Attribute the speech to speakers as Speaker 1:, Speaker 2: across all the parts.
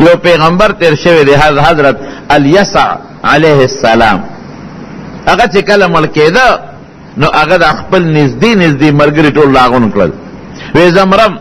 Speaker 1: یو پیغمبر تیر شوی دی حضرت الیسع علیه السلام. هغه چې کله مړ کېده نو هغه د خپل نږدې ملګري ټول راغون کړل، وی زمرم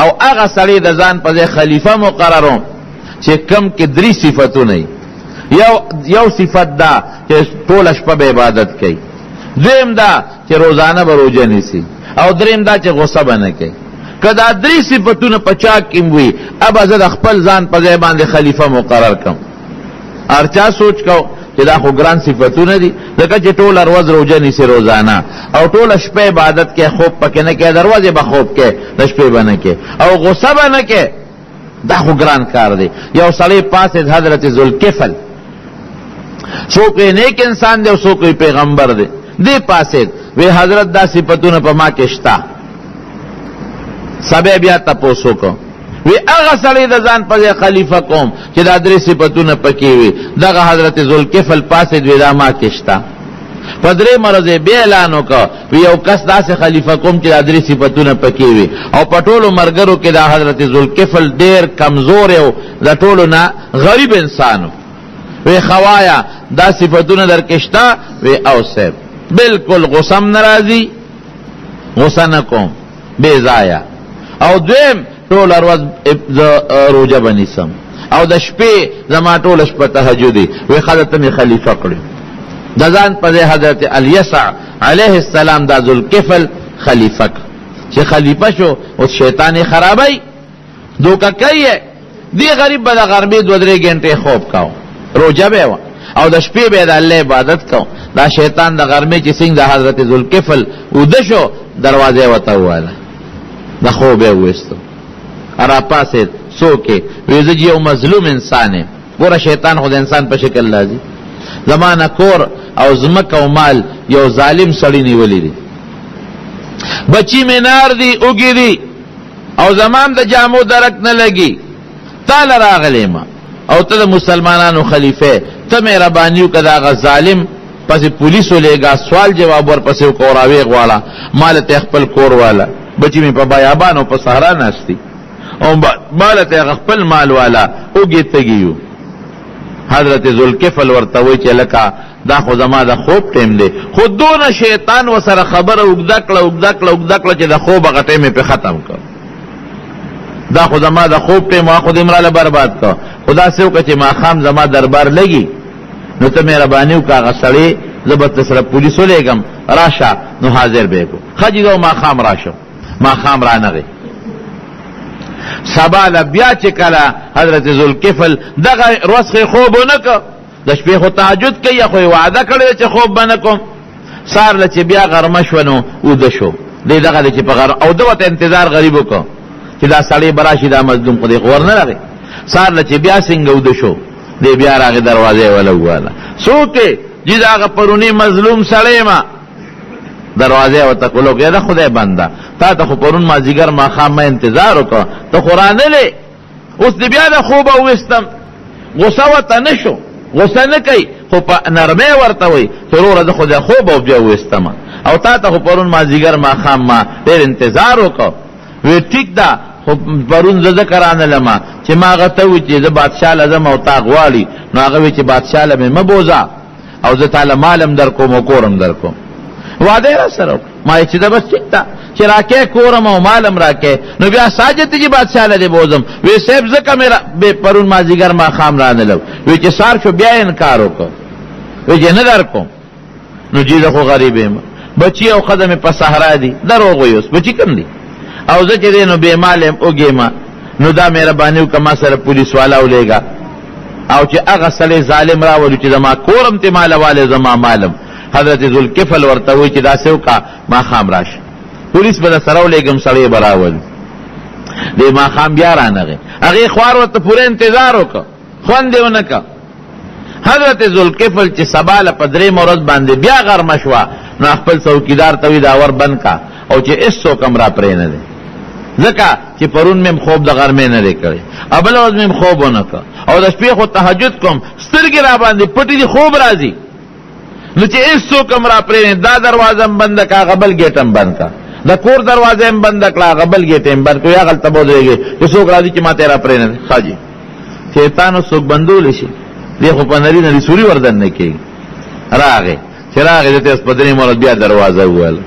Speaker 1: او هغه سړی د ځان په ځای خلیفه مقرروم چې کم کې 3 صفتونه یو صفت دا چې ټوله شپه به عبادت کوي، دویم دا چې روزانه به روژه نیسي، او دریم دا چې غصه به نه کوي. که دا 3 صفتونه په چا کې وي اب زه د خپل ځان په ځای باندې خلیفه مقرر کړم. هر چا سوچ کو چې دا خو ګران صفتونه دي، ځکه چې ټوله ورځ روژه نیسي روزانه، او ټوله شپه عبادت کې خوب پکې نه کوي، دروازې به خوب کې د شپې به نه کوي، او غصه به نه کوي. دا خو ګران کار دی. یو سړی پاسید حضرت ذوالکفل، څوک نیک انسان دی او څوک پیغمبر دی، دی پاسید وی حضرت دا صفتونه په ما کې شته. سبه بیا تپوسو کو وی هغه سړی د ځان په خلیفہ کوم چې دا 3 صفتونه پکې وي. دغه حضرت ذوالکفل پاسید وی دا ما کې شته. په 3 مرزه بیا اعلان وکړ وی یو کس داسې خلیفہ کوم چې دا 3 صفتونه پکې وي، او په ټولو مرګرو کې دا حضرت ذوالکفل ډیر کمزور او د ټولو نه غریب انسانو. وی خوایا دا صفتونه درکشتا؟ وی او صاحب بالکل غصم ناراضی، غصه نکوم بے ضایع، او دویم ټول ورځ روزه بنیسم، او د شپې زما ټول شپه تهجدي. وی خدای می خلیفہ کړی د ځان په حضرت الیسع علیه السلام دا ذوالکفل خلیفہ چې خلیفہ شو او شیطان خرابای دوکه کوي. دی غریب به د غربي 2-3 غنټه خوب کاو، روزه به او د شپې به د الله عبادت کو. دا شیطان د غرمه چې څنګه د حضرت ذوالکفل ودشو دروازه وته واله د خوبه وستو ارا پاسه سوکه ویزه یو مظلوم انسان. ګوره شیطان خو د انسان په شکل لازم زمانہ کور او زمکه او مال یو ظالم سړی نیولې دي، بچی مینار دی اوګی دی او زمان د جامو درک نه لګي، تعالی راغلی ما او ته مسلمانانو خلیفہ ته مهربانیو کدا غ ظالم پس پولیسو لېګا سوال جواب ور پسې کوراوي غواړه مال ته خپل کور والا بچی می په بیابان او په صحرا ناشتي او مال ته خپل مال والا اوګی تګیو. حضرت ذوالکفل ورته وی چې لکه دا خو زما د خوب ټیم دی، خو دونه شیطان وسره خبره وګدا کړه چې د خوب غټه می په ختم کړ. دا خو زما د خوب ټیم واخو د امراله برباد کړ. خدا سو چې ما خام زما دربار لګي نو ته مهرباني وکړه غسړې زبط سره پولیسو لګم راشه نو حاضر به کو خجیدو ما خام راشه ما خام را نه سبا بیا چې کله حضرت ذوالکفل دغه روسخه خوب نه ک د شپې خو تهجد کوي خو وعده کړی چې خوب بنه کوم. سار لچ بیا غرمه شونو او د شو دغه چې په غر او دغه انتظار غریب وکړه چې دا سړی براشي دا مظلوم خو دې خور نه راغی. سار لچ بیا څنګه ود شو دې بیا راغی دروازه ولواله سوکه چې دا پرونی مظلوم سړی ما دروازه وته کولو کې دا خدای بندا تا ته خو پرون ما زیګر ما خام انتظار وکړه ته قران له اوس دې بیا د خوب وستم غوسه وته نشو غوسه نه کوي خو په نرمه ورته وي ضرور د خدای خوب او بیا وستم او تا ته خو پرون ما زیګر ما خام ما ډېر انتظار وکړه. وی ټیک دا خو پرون زه ذکرانه لما چې ما غته وي چې د بادشاہ لازم او تا غواړي نو هغه وی چې بادشاہ لمه مبوزا او زه تعالی مالم در کوم او کورم در کوم وعده را سره ما چې دا بس ټیک دا چې راکې کورم او مالم راکې نو بیا ساجت چې بادشاہ لدی بوزم وی سیب زکه میرا به پرون ما زیګر ما خام را نه لو وی چې سار شو بیا انکار وکړ وی چې نه در کوم نو جیده خو غریبم بچی او قدم په صحرا دی دروغ ویوس بچی کم دی او زه چې دینو به مالم اوګېما نو دا مهرباني وکما سره پولیس والا ولېګا او چې هغه سړی ظالم راولي چې زما کورم ته مال والے زما مالم. حضرت ذوالکفل ورته وی چې دا سیو کا ما خام راشه پولیس به سره ولېګم سړی براول دې ما خام بیا رانغه هغه خوار ورته پوره انتظار وکړ خوند دیونه کا. حضرت ذوالکفل چې سباله پدری مورز باندې بیا غرمه شو نو خپل څوکیدار ته دا ور بند کا او چې ایسو کمره پرې نه دی ځکه چې پرون مم خوب د غرمه نه لري ابل ورځ مم خوب نه کا او د شپې خو تهجد کوم سترګې را باندې پټې دي خوب راځي نو چې ایسو کمره پرې دا دروازه بند کا غبل گیټم بند کا د کور دروازه بند کړه غبل گیټم بند کو یا غلطه بولېږي چې څوک راځي چې ما تیرا پرې نه خاجي شیطانو څوک بندول شي دی خو په نری نری سوري وردن نه کوي راغې چې راغې د اسپدري مراد بیا دروازه وواله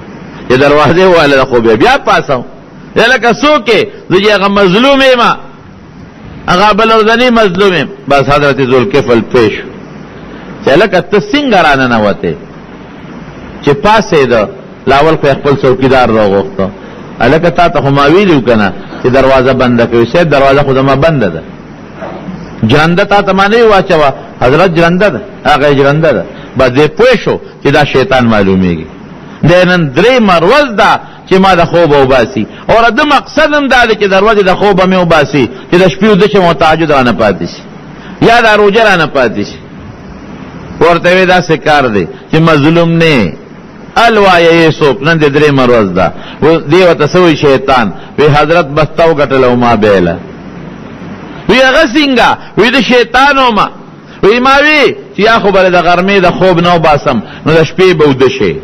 Speaker 1: چې دروازه وواله خو بیا پاسو لکه څوک چې هغه مظلوم ما هغه بل ورځنی مظلوم بس حضرت ذوالکفل پیش چې لکه ته څنګه رانه وته چې پاسې ده لاول خو خپل څوکیدار راغوښته الکه تا ته ما ویلو کنه چې دروازه بنده کوي سید دروازه خو ما بنده ده جرنده تا ته ما نه واچوا حضرت جرنده ده هغه جرنده ده بعد دې پوه شو چې دا شیطان معلومیږي د نن درې مروز ده چې ما د خوب وباسي او د مقصد هم دا دی چې دروازه د خوب مې وباسي چې د شپې د شمو تهجد رانه پاتې شي یا د روزه رانه پاتې شي ورته وی دا سکار دی چې مظلوم نه الوایه یسوب نن د درې مروز ده دی وته سوی شیطان وی حضرت بستاو غټلو ما بیله وی هغه څنګه وی د شیطانو ما وی ما وی چې یا خو بل د غرمې د خوب نو باسم نو د شپې به ود شي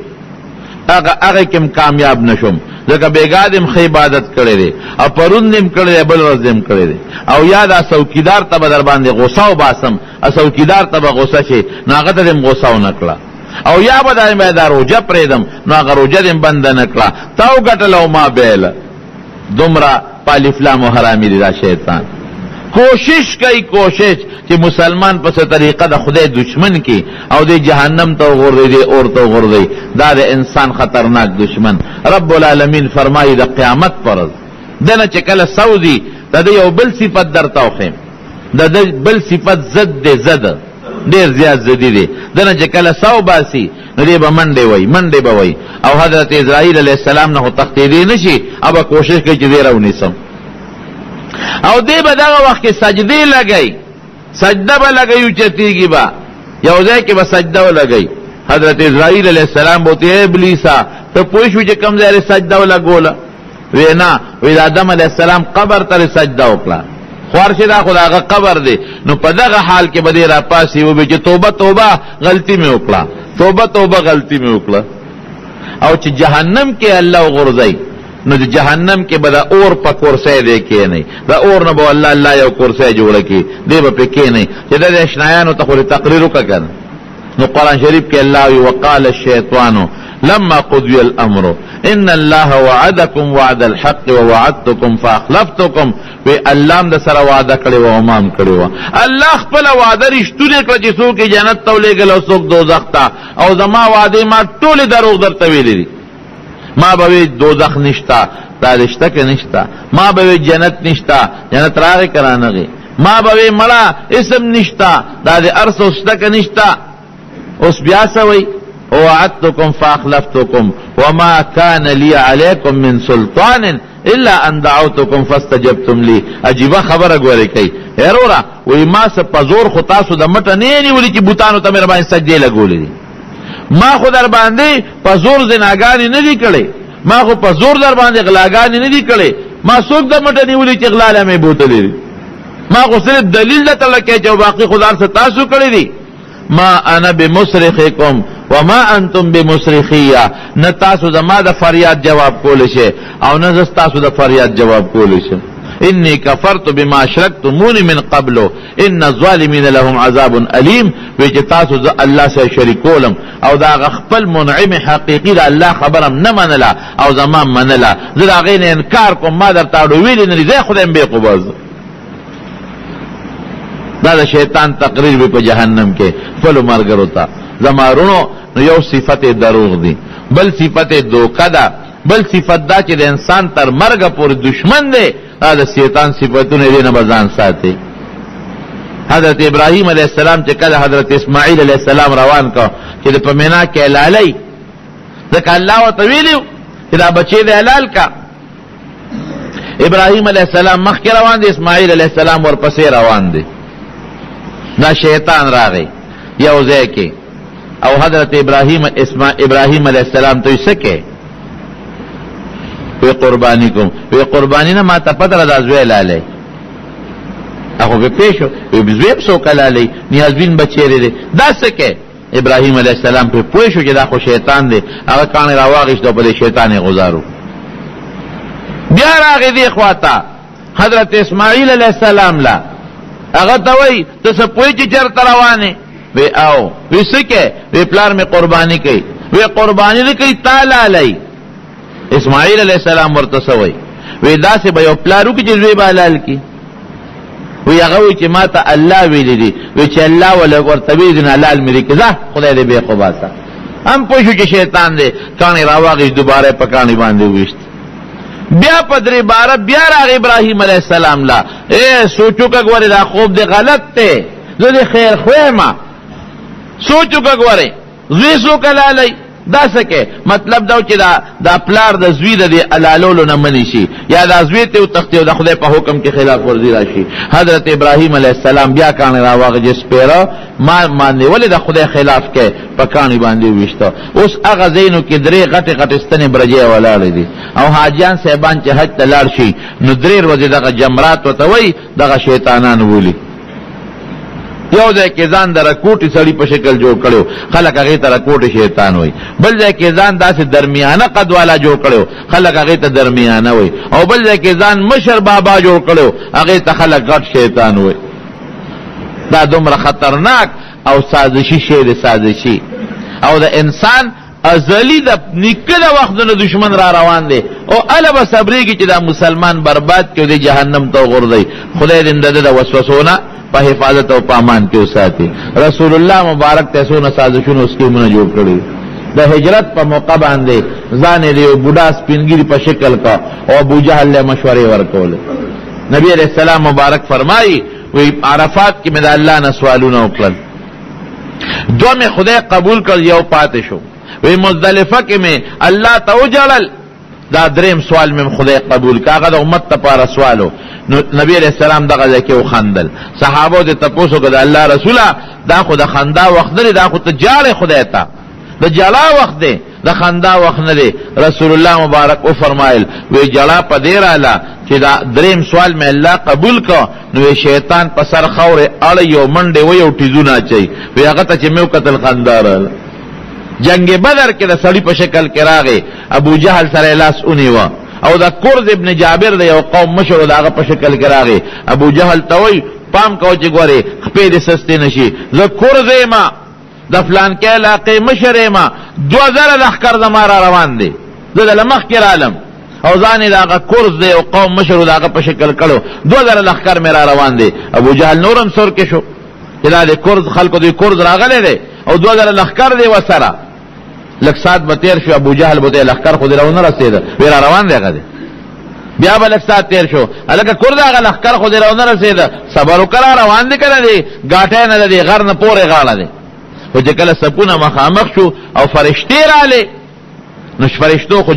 Speaker 1: هغه کوم کامیاب نشم ځکه بیګادم خې عبادت کړي دي او پروندم کړي بل ورځ دم کړي دي او یاد څوکیدار ته در باندې غوسه او باسم څوکیدار ته غوسه شي ناغه ته غوسه و نکړه او یا بدای مې دا روزه پرېدم نو هغه روزه دې بند نکړه تاو غټلو ما بیل دومره پالفلام او حرامي دي دا شیطان کوشش کوي چې مسلمان په څه طریقه د خدای دشمن کی او د جهنم ته ورغړي اور ته ورغړي دا د انسان خطرناک دشمن رب العالمین فرمایي د قیامت پر دنه چې کله سعودي د یو بل صفت درته وخم د بل صفت زد ډیر زیات زدي دي دنه چې کله ساو باسي نو دی به منډه به وای او حضرت اسرائیل علیه السلام نه تختیدي نشي او کوشش کوي چې دی راونیسم او دی به دغه وخت کې سجدي لګي سجده به لګي چتیږي با یو ځای کې به سجده ولګي حضرت اسرائیل علیه السلام بوته ابلیسا ته پوښو چې کوم ځای سجده ولګوله وینا وی آدم علیه السلام قبر ته سجده وکړه خورشدا خداغه قبر دی نو په دغه حال کې به را پاسي و به چې توبه غلطی مې وکړه توبه غلطی مې وکړه او چې جهنم کې الله غرزي نو د جهنم کې به د اور په کورسۍ دی کې نه د اور نه به الله یو کورسۍ جوړه کی دی به کې نه چې د اشنایانو ته خو تقریر وکړ نو قرآن شریف کې الله وقال الشیطان لما قضي الامر ان الله وعدكم وعد الحق ووعدتكم فاخلفتكم وی الله د سره وعده کړی و امام کړی و الله خپل وعده رښتونه کړ چې څوک جنت ته ولېږل او څوک دوزخ ته او زما وعده ما ټول دروغ درته ویلې دي ما به دوزخ نشتا دا رشتہ کې نشتا ما به جنت نشتا جنت راغی کرانغه ما به مړه اسم نشتا دا د ارث واستک نشتا اوس بیا سوي ووعدتكم فاخلفتكم وما كان لي عليكم من سلطان الا ان دعوتكم فاستجبتم لي عجيبه خبره غوري کوي هرورا وای ما س پزور خو تاسو د مټ نه نیولې چې بوتانو ته مې باندې سجدي لګولې ما خو در باندې پزور زناګانی نه دي کړې ما خو پزور در باندې غلاګانی نه دي کړې ما څوک د مټ نیولې چې غلاله مې بوتلې ما خو صرف دلیل ته لکه چې باقي خدای سره تاسو کړې دي ما انا بمصرخکم وما انتم بمصرخیه نه تاسو زما د فریاد جواب کول شي او نه تاسو د فریاد جواب کول شي انی کفرت بما اشرکتمونی من قبل ان الظالمین لهم عذاب الیم وی چې تاسو د الله سره شریکولم او دا خپل منعم حقیقی د الله خبرم نه منله او زما منله زه دا غین انکار کوم ما درته ویل نه زه خدایم به قباز دا شیطان تقریر په جهنم کې فل مرګرو تا زمارونو نو یو صفت دروغ دی بل صفت دوکه ده بل صفت دا چې د انسان تر مرګ پورې دشمن دی دا د شیطان صفاتونه دي نه بزان ساتي حضرت ابراهیم علیه السلام چې کله حضرت اسماعیل علیه السلام روان کو چې په مینا کې حلالي ځکه الله وتعالى چې دا بچی دی حلال کا ابراهیم علیه السلام مخکې روان دی اسماعیل علیه السلام ورپسې روان دی دا شیطان راغی یو ځای کې او حضرت ابراهیم علیہ السلام تو سکے وی قربانی کوم وی قربانی نه ما ته پتر د ازوی لاله هغه په پیښو وی بزوی په کلاله نیازبین بچیری دی دا سکے ابراهیم علیہ السلام په پوښو چې دا خو شیطان دی هغه کان راواغش د په شیطان غزارو بیا راغی دی خواته حضرت اسماعیل علیہ السلام لا هغه ته وای ته څه پوهې چې چېرته روانې؟ وی او وی څه کې؟ وی پلار مې قرباني کوي. وی قرباني نه کوي تا لالی. اسماعیل علیہ السلام ورته څه وای؟ وی داسې به یو پلار وکړي چې زوی به حلال کړي. وی هغه وی چې ما ته الله ویلی دي. وی چې الله ورته ویلي دي نو حلال مې دي که ځه خدای دې بې خوباسه. هم پوه شو چې شیطان دی کاڼې راواغېست دوباره یې په کاڼې باندې وویشت. بیا په درې باره بیا راغی ابراهیم علیه السلام لا سوچو که ګورې دا خوب دی غلط دی زه دې خیر خو یم سوچو که ګورې زوی څوک حلالوي دا څه کې مطلب دا چې دا پلار د زوی د دې حلالولو نه منې شي یا دا زوی ته وتښتي او د خدای په حکم کې خلاف ورزي راشي. حضرت ابراهیم علیه السلام بیا کاڼې راواغې سپېره ما باندې ولې د خدای خلاف کې په کاڼي باندې وویشته. اوس هغه ځایونو کې درې غټې غټې ستنې برجې ولاړې دي او حاجیان صاحبان چې حج ته لاړ شي نو درې ورځې دغه جمرات ورته وایي دغه شیطانان ولي. یو ځای کې ځان د رکوټي سړي په شکل جوړ کړو خلک هغې ته رکوټي شیطان وایي. بل ځای کې ځان داسې درمیانه قد والا جوړ کړو خلک هغې ته درمیانه وایي. او بل ځای کې ځان مشر بابا جوړ کړو هغې ته خلک غټ شیطان وایي. دا دومره خطرناک او سازشي شی دی سازشي. او د انسان ازلی د نیکه د وختونو دشمن را روان دی او اله به صبرېږي چې دا مسلمان برباد کړي د جهنم ته وغورځوي. خدای دې د ده د وسوسو په حفاظت او پامان کې وساتي. رسول الله مبارک ته څونه سازشونو سکیمونه جوړ کړي. د هجرت په موقع باندې ځان یې د یو بوډا سپینګیري په شکل کا او ابو جهل له مشورې ورکولې. نبی علیہ السلام مبارک فرمایي وی عرفات کې مې د الله نه سوالونه وکړل دوه مې خدای قبول کړ یو پاتې شو. وی مزدلفه کې مې الله ته وجړل دا دریم سوال مې خدای قبول کړ هغه د امت لپاره سوالو. نو نبی علیہ السلام دغه ځای کې وخندل. صحابو ته تپوس وکړه د الله رسوله دا خو د خندا وخت نه دی دا خو ته جاړې خدای ته د جلا وخت دی د خندا وخت نه دی. رسول الله مبارک وفرمایل وی جلا په دې راله چې دا دریم سوال مې الله قبول کړ نو شیطان په سر خورې اړی یو منډې وی او ټیزونه اچوي. وی هغه ته چې مې وکتل خندا راله. جنگ بدر کې د سړي په شکل کې راغی ابو جهل سره لاس ونیوه او دا کرز ابن جابر د یو قوم مشر د هغه په شکل کې راغی. ابو جهل ته وی پام کوه چې ګورې خپې دې سستې نشي زه کرز یما د فلان کې علاقې مشر یما 2000 لښکر زما را روان دی زه دله مخکې رالم او ځان یې د هغه کرز دی یو قوم مشر د هغه په شکل کړو 2000 لښکر مې را روان دی. ابو جهل نورم سر کې شو چې دا د کرز خلکو د کرز راغلی دی او 2000 لښکر دی ورسره. لږ ساعت به تېر شو ابو جهل به ته لښکر خو دې راونه رسېده وی را روان دی هغه دی. بیا به لږ ساعت تېر شو هلکه کور د هغه لښکر خو دې راونه رسېده صبر وکړه روان دی که نه دی ګاټی نه ده دی غر نه پورې غاړه دی. خو چې کله سپونه مخامخ شو او فرشتې رالې نو فرشتو خو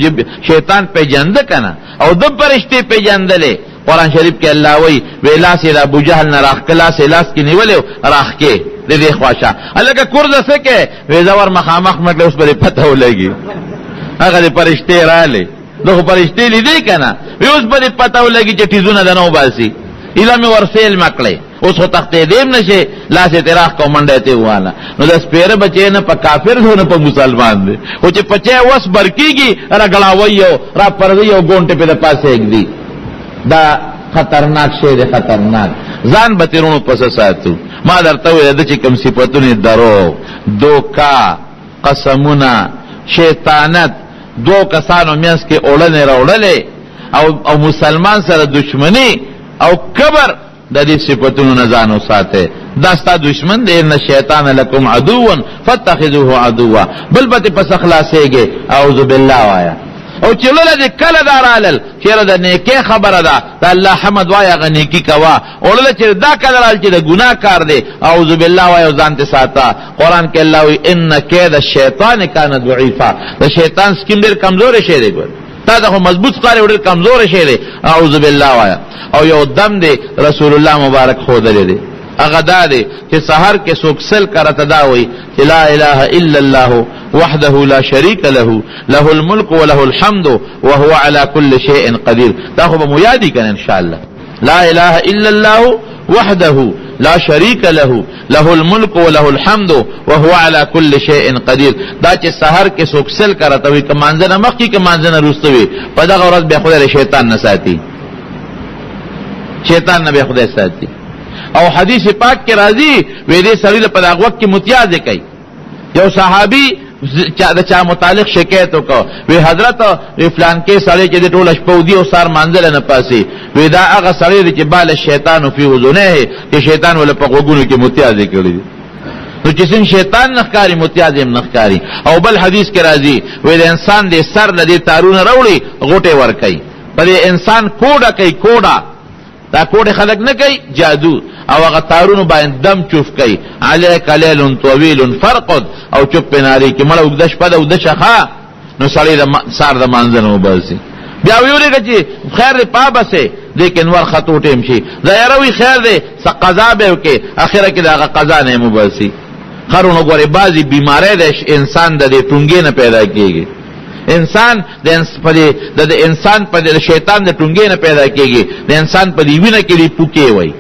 Speaker 1: شیطان پیژنده که نه او د فرشتې پیژندلې. قرآن شریف کې الله وی وی لاس یې د ابو جهل نه راښکه لاس یې لاس کې نیولې راښکې د دې خواشه هلکه کور ده څه کې وی زه ور مخامخ مټله اوس به دې پته ولګي هغه د فرشتې رالې د خو فرشتې لیدې که نه وی اوس به دې پته ولګي چې ټیزونه د نه وباسي ایله مې ورسیل مکړی اوس خو تښتېدیم نه شي لاس یې ترې راښکه منډه یې ترې وواله. نو د سپېره بچی نه په کافر دی نه په مسلمان دی خو چې پچی وس بر کېږي را ګړاوی او را پروي او ګونټې پې د پاسه ایږدي. دا خطرناک شی دی خطرناک. ځان به تېرونو پسه ساتو. ما درته وویل د چې کوم صفتونه دروغ دوکا قسمونه شیطانت دو کسانو منځ کې اوړنې راوړلې او مسلمان سره دشمني او کبر د دې صفتونو نه ځان وساتئ. دا ستا دشمن دی ان الشیطان لکم عدوا فاتخذوه عدوا. بل به پس خلاصېږي اعوذ بالله وایا او چې لله دې کله دا رالل چېره د نیکۍ خبره ده د الله حمد وایه هغه نیکي کوه او لله چې دا کله رال چې د ګناه کار دی اعوذ بالله وایه او ځان ته ساته. قرآن کې الله وایي ان کید الشیطان کان ضعیفا د شیطان سکیم ډېر کمزوری شی دی ګور تا ته خو مضبوط ښکاري ډېر کمزوری شی دی اعوذ بالله وایه. او یو دم دی رسول الله مبارک ښودلی دی هغه دا دی چې سحر کې څوک سل کرته دا وایي چې لا اله الا الله وحده لا شريك له له الملك وله الحمد وهو على كل شيء قدير. دا خو به مو یادی کنه ان شاء الله. لا اله الا الله وحده لا شريك له له الملك وله الحمد وهو على كل شيء قدير. دا چې سحر کې څوک سل کرته وي کمانځنه مخکې کمانځنه وروسته وي په دغه ورځ به خدای شیطان نه ساتي شیطان نه به خدای ساتي. او حدیث پاک کې راځي وې دې سړی په دغه وخت کې متیازه کوي. یو صحابي چا متعلق شکایت وکړ وی حضرت فلان کې سړی چې د ټول شپه ودی او سار مانځل نه پاسي وی دا هغه سړی چې بال شیطان فی وذنه چې شیطان ول په غوګونو کې متیازه کړی. نو چې څنګه شیطان نخکاری متیازه نخکاری. او بل حدیث کې راځي وی د انسان د سر نه دي تارونه راوړي غوټه ور کوي په انسان کوډه کوي کوډه دا کوډه خلق نه کوي جادو او هغه تارونو باندې دم چوف کوي علیک لیل طویل فرقد او چوپ ناری کې مړ وګدش پد او د شخا نو سړی د سار د مانځنه وباسي بیا ویلګه چې خیر پابه سه لیکن ور خطو ټیم شي زیروي خیر دې س قضا به وکي اخره کې دا قضا نه مباسي. خرونو ګوري بعضی بیماری د انسان د ټونګې نه پیدا کیږي. انسان د انسان په شیطان د ټونګې نه پیدا کیږي. د انسان په دی وینه کې دی پوکي وای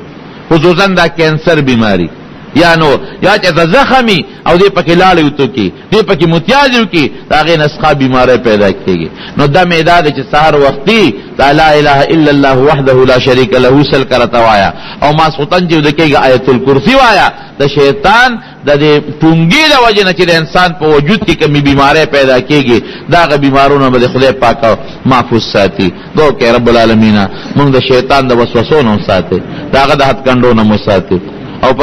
Speaker 1: خصوصا دا کینسر بیماری یا نو یا چې زخمی او دې پکې لاړې وته کی دې پکې متیازو کی دا غي نسخه بیماری پیدا کیږي. نو د میداد چې سحر وختي لا اله الا الله وحده لا شريك له سل کرتا وایا او ما سوتن چې دکېږي آیت الکرسی وایا. د شیطان د دې ټونګې د وجه نه چې د انسان په وجود کې کمی بیماری پیدا کیږي دا غ بیمارونو به خدای پاک محفوظ ساتي. دوه کې رب العالمین موږ د شیطان د وسوسو نه ساتي داغه د هات کندو نه مو ساتي. او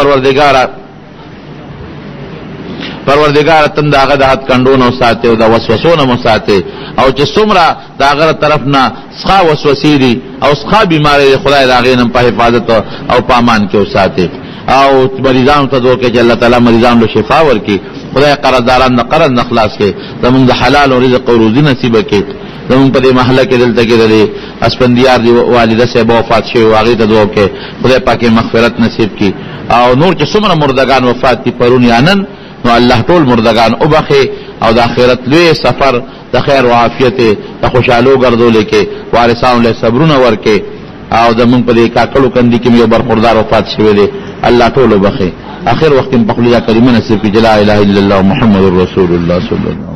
Speaker 1: پروردگار تم داغه د هات کندو نه ساتي او د وسوسو نه مو ساتي. او چې څومره داغه طرف نه څخه وسوسې دي او څخه بیماری خدای داغه نه په حفاظت او پامان کې ساتي. او مریضانو ته دوه کې چې الله تعالی مریضانو له شفا ورکړي خدای قرضداران د قرض نه خلاص کړي زمونږ د حلال او رزق او روزي نصیب کړي. زمونږ په دې محله کې دلته کې د اسپندیار دی والده صاحب وفات شوی واغې ته دوه کې خدای پاک مغفرت نصیب کړي. او نور چې څومره مردگان وفات دي پرون یانن نو الله ټول مردگان او بخي او د آخرت لوی سفر د خیر او عافیت د خوشالو ګرځول کې وارثانو له صبرونه ورکه. او زمونږ په دې کاکلو کندي کې یو برخوردار وفات شوی دی الله ټول بخي. اخر وخت په خپل کلمه نصیب کړي لا اله الا الله محمد رسول الله صلی الله